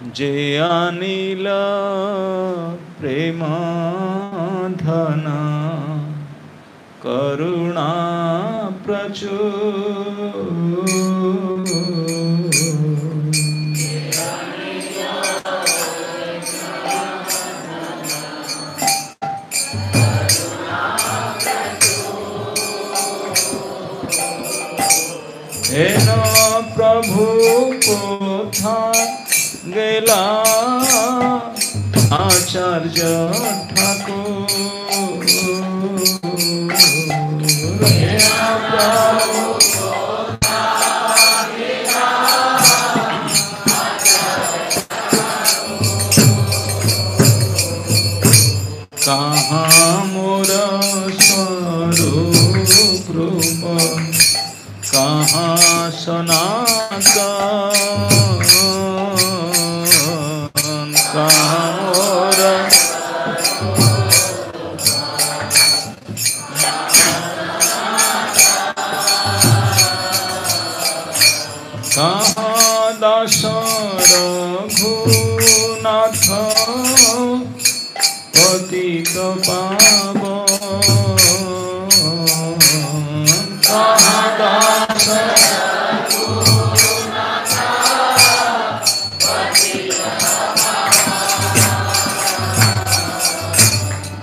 जे अनिल प्रेम धन करुणा प्रचुर हेन प्रभु कोथा गेला आचार्य ठाकुर हेन प्रभु कहाँ मोर स्वरूप रूप कहाँ सनातन कहाँ मोर कहाँ दास रघुनाथ पतित पावन कहाँ दास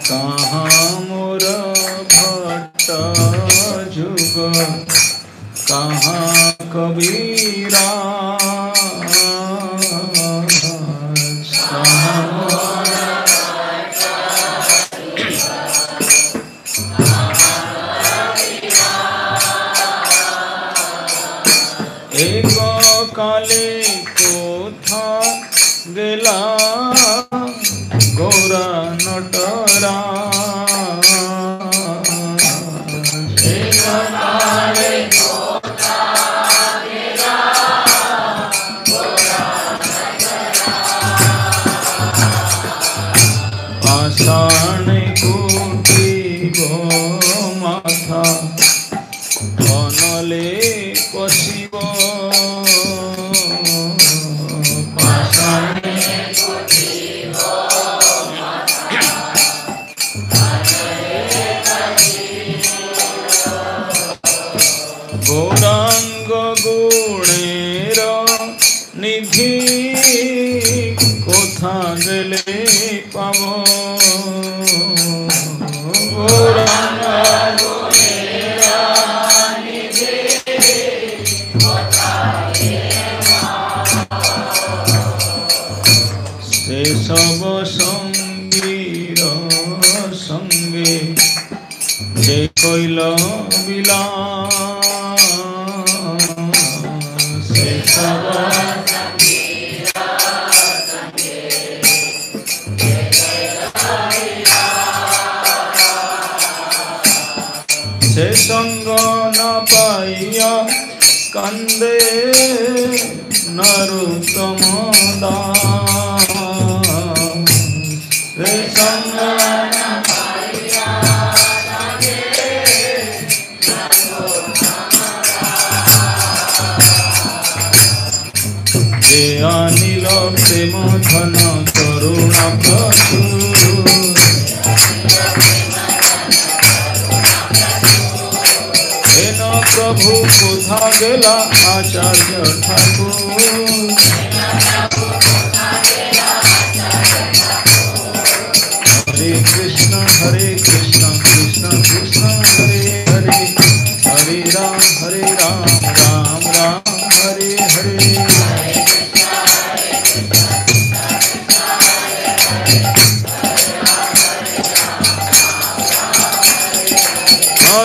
कहाँ मोर भट्ट जुग कहाँ कबीरा एक काले कोथा गेला गौरा नटरा एक काले पाषाण कोटि गो माथा बनले पशिब पाषाण गौरांग गुणेर निधि कोथा गेले पाब गौरांग से सब संगीर संगे जे कैल बिलास से सब से संग न पाइया कंदे नरोत्तम दास से संग न पाइया जे अनिल प्रेम धन करुणा प्रचुर हेन प्रभु कोथा गेला आचार्य ठाकुर हरे Krishna Krishna Krishna Hare Hare Hare Ram Ram Ram Hare Hare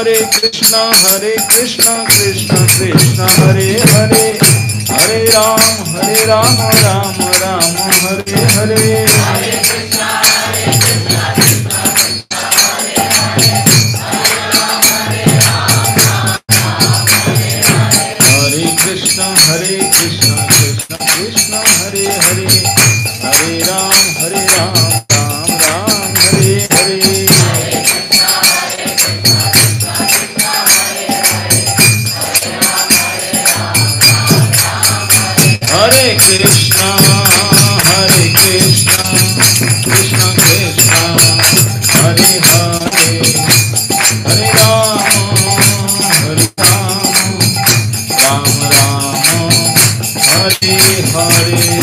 Hare Krishna Krishna Krishna Hare Hare Hare Ram Ram Ram Hare Hare Hare Krishna Krishna Krishna Hare Hare Hare Ram Ram Ram Hare Hare Hare Krishna Hare Krishna, Krishna Krishna, Hare Hare, Hare Rama, Hare Rama, Rama Rama, Hare Hare.